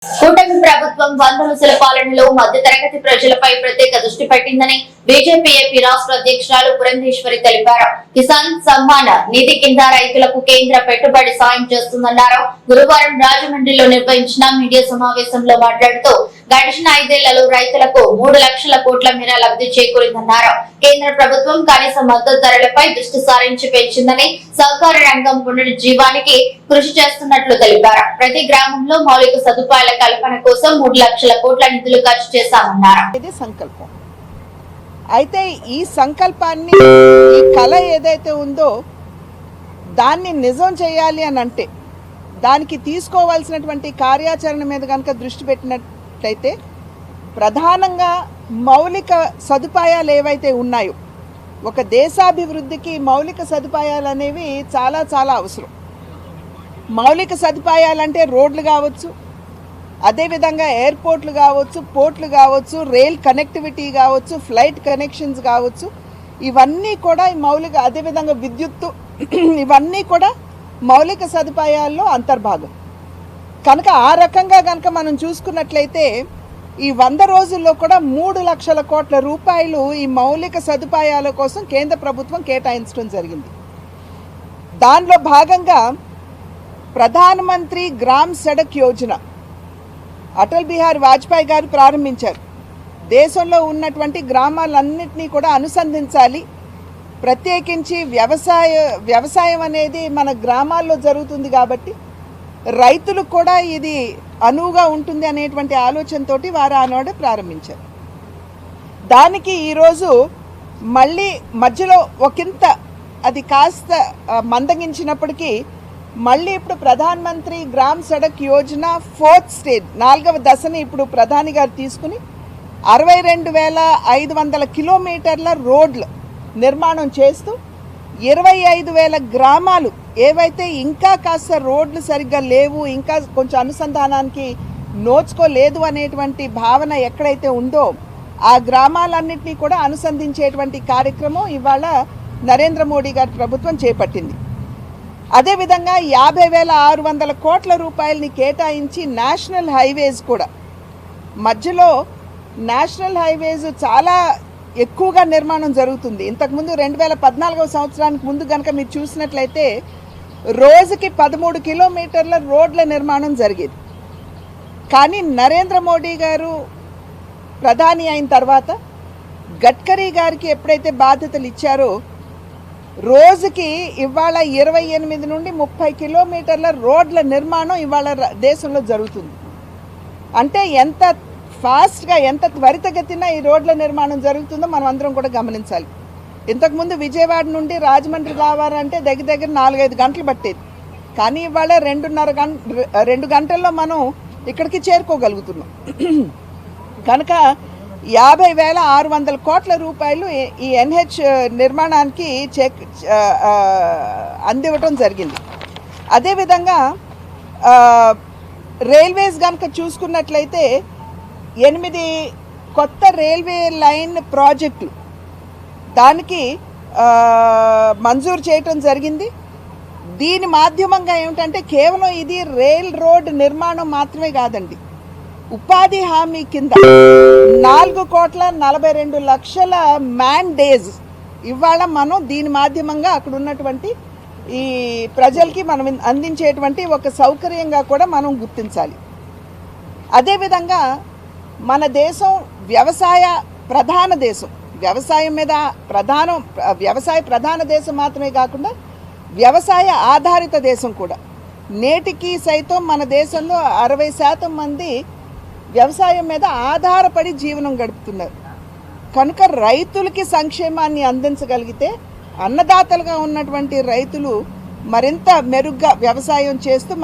కూటమి ప్రభుత్వం 100 రోజుల పాలనలో మధ్యతరగతి ప్రజలపై ప్రత్యేక దృష్టి పెట్టిందని బీజేపీ ఏపీ రాష్ట్ర అధ్యక్షురాలు పురంధేశ్వరి తెలిపారు. కిసాన్ సమ్మాన్ నిధి కింద రైతులకు కేంద్ర పెట్టుబడి సాయం చేస్తుందన్నారు. గురువారం రాజమండ్రిలో నిర్వహించిన మీడియా సమావేశంలో మాట్లాడుతూ గడిచిన 5 ఏళ్లలో రైతులకు 3 లక్షల కోట్ల మేర లబ్ధి చేకూరిందన్నారు. కేంద్ర ప్రభుత్వం కనీస మద్దతు ధరలపై దృష్టి సారించి పెంచిందని, సహకార రంగం పునరుజ్జీవానికి కృషి చేస్తున్నట్లు తెలిపారు. ప్రతి గ్రామంలో మౌలిక సదుపాయాల కల్పన కోసం 3 లక్షల కోట్ల నిధులు ఖర్చు చేశామన్నారు. ఇది సంకల్పం. అయితే ఈ సంకల్పాన్ని, ఈ కళ ఏదైతే ఉందో దాన్ని నిజం చేయాలి అని అంటే దానికి తీసుకోవాల్సినటువంటి కార్యాచరణ మీద కనుక దృష్టి పెట్టినట్లయితే ప్రధానంగా మౌలిక సదుపాయాలు ఏవైతే ఉన్నాయో, ఒక దేశాభివృద్ధికి మౌలిక సదుపాయాలు అనేవి చాలా చాలా అవసరం. మౌలిక సదుపాయాలంటే రోడ్లు కావచ్చు, అదేవిధంగా ఎయిర్పోర్ట్లు కావచ్చు, పోర్ట్లు కావచ్చు, రైల్ కనెక్టివిటీ కావచ్చు, ఫ్లైట్ కనెక్షన్స్ కావచ్చు, ఇవన్నీ కూడా మౌలిక, అదేవిధంగా విద్యుత్తు, ఇవన్నీ కూడా మౌలిక సదుపాయాల్లో అంతర్భాగం. కనుక ఆ రకంగా కనుక మనం చూసుకున్నట్లయితే ఈ 100 రోజుల్లో కూడా 3 లక్షల కోట్ల రూపాయలు ఈ మౌలిక సదుపాయాల కోసం కేంద్ర ప్రభుత్వం కేటాయించడం జరిగింది. దానిలో భాగంగా ప్రధానమంత్రి గ్రామ్ సడక్ యోజన అటల్ బిహారీ వాజ్పేయి గారు ప్రారంభించారు. దేశంలో ఉన్నటువంటి గ్రామాలన్నింటినీ కూడా అనుసంధించాలి. ప్రత్యేకించి వ్యవసాయం అనేది మన గ్రామాల్లో జరుగుతుంది కాబట్టి రైతులకు కూడా ఇది అనువుగా ఉంటుంది అనేటువంటి ఆలోచనతోటి వారు ఆనాడు ప్రారంభించారు. దానికి ఈరోజు మళ్ళీ మధ్యలో ఒకంత అది కాస్త మందగించినప్పటికీ మళ్ళీ ఇప్పుడు Pradhan Mantri gram Sadak Yojana 4th stage 4వ దశని ఇప్పుడు ప్రధాని గారు తీసుకుని 62,500 కిలోమీటర్ల రోడ్లు నిర్మాణం చేస్తూ 25,000 గ్రామాలు ఏవైతే ఇంకా కాస్త రోడ్లు సరిగ్గా లేవు, ఇంకా కొంచెం అనుసంధానానికి నోచుకోలేదు అనేటువంటి భావన ఎక్కడైతే ఉందో ఆ గ్రామాలన్నింటినీ కూడా అనుసంధించేటువంటి కార్యక్రమం ఇవాళ నరేంద్ర మోడీ గారి ప్రభుత్వం చేపట్టింది. అదేవిధంగా 50,600 కోట్ల రూపాయలని కేటాయించి నేషనల్ హైవేస్ కూడా, మధ్యలో నేషనల్ హైవేస్ చాలా ఎక్కువగా నిర్మాణం జరుగుతుంది. ఇంతకుముందు 2014వ సంవత్సరానికి ముందు కనుక మీరు చూసినట్లయితే రోజుకి 13 కిలోమీటర్ల రోడ్ల నిర్మాణం జరిగేది. కానీ నరేంద్ర మోడీ గారు ప్రధాని అయిన తర్వాత గడ్కరీ గారికి ఎప్పుడైతే బాధ్యతలు ఇచ్చారో రోజుకి ఇవాళ 28 నుండి 30 కిలోమీటర్ల రోడ్ల నిర్మాణం ఇవాళ దేశంలో జరుగుతుంది. అంటే ఎంత ఫాస్ట్గా, ఎంత త్వరితగతిన ఈ రోడ్ల నిర్మాణం జరుగుతుందో మనం అందరం కూడా గమనించాలి. ఇంతకుముందు విజయవాడ నుండి రాజమండ్రి రావాలంటే దగ్గర 4-5 గంటలు పట్టేది. కానీ ఇవాళ 2 గంటల్లో మనం ఇక్కడికి చేరుకోగలుగుతున్నాం. కనుక 50,600 కోట్ల రూపాయలు ఈ ఎన్హెచ్ నిర్మాణానికి అందివ్వటం జరిగింది. అదేవిధంగా రైల్వేస్ కనుక చూసుకున్నట్లయితే 8 కొత్త రైల్వే లైన్ ప్రాజెక్టులు దానికి మంజూరు చేయటం జరిగింది. దీని మాధ్యమంగా ఏమిటంటే కేవలం ఇది రైల్ రోడ్ నిర్మాణం మాత్రమే కాదండి, ఉపాధి హామీ కింద 4,42,00,000 మ్యాన్ డేస్ ఇవాళ మనం దీని మాధ్యమంగా అక్కడ ఉన్నటువంటి ఈ ప్రజలకి మనం అందించేటువంటి ఒక సౌకర్యంగా కూడా మనం గుర్తించాలి. అదేవిధంగా మన దేశం వ్యవసాయ ప్రధాన దేశం, వ్యవసాయ ప్రధాన దేశం మాత్రమే కాకుండా వ్యవసాయ ఆధారిత దేశం కూడా. నేటికి సైతం మన దేశంలో 60% మంది వ్యవసాయం మీద ఆధారపడి జీవనం గడుపుతున్నారు. కనుక రైతులకి సంక్షేమాన్ని అందించగలిగితే అన్నదాతలుగా ఉన్నటువంటి రైతులు మరింత మెరుగ్గా వ్యవసాయం చేస్తూ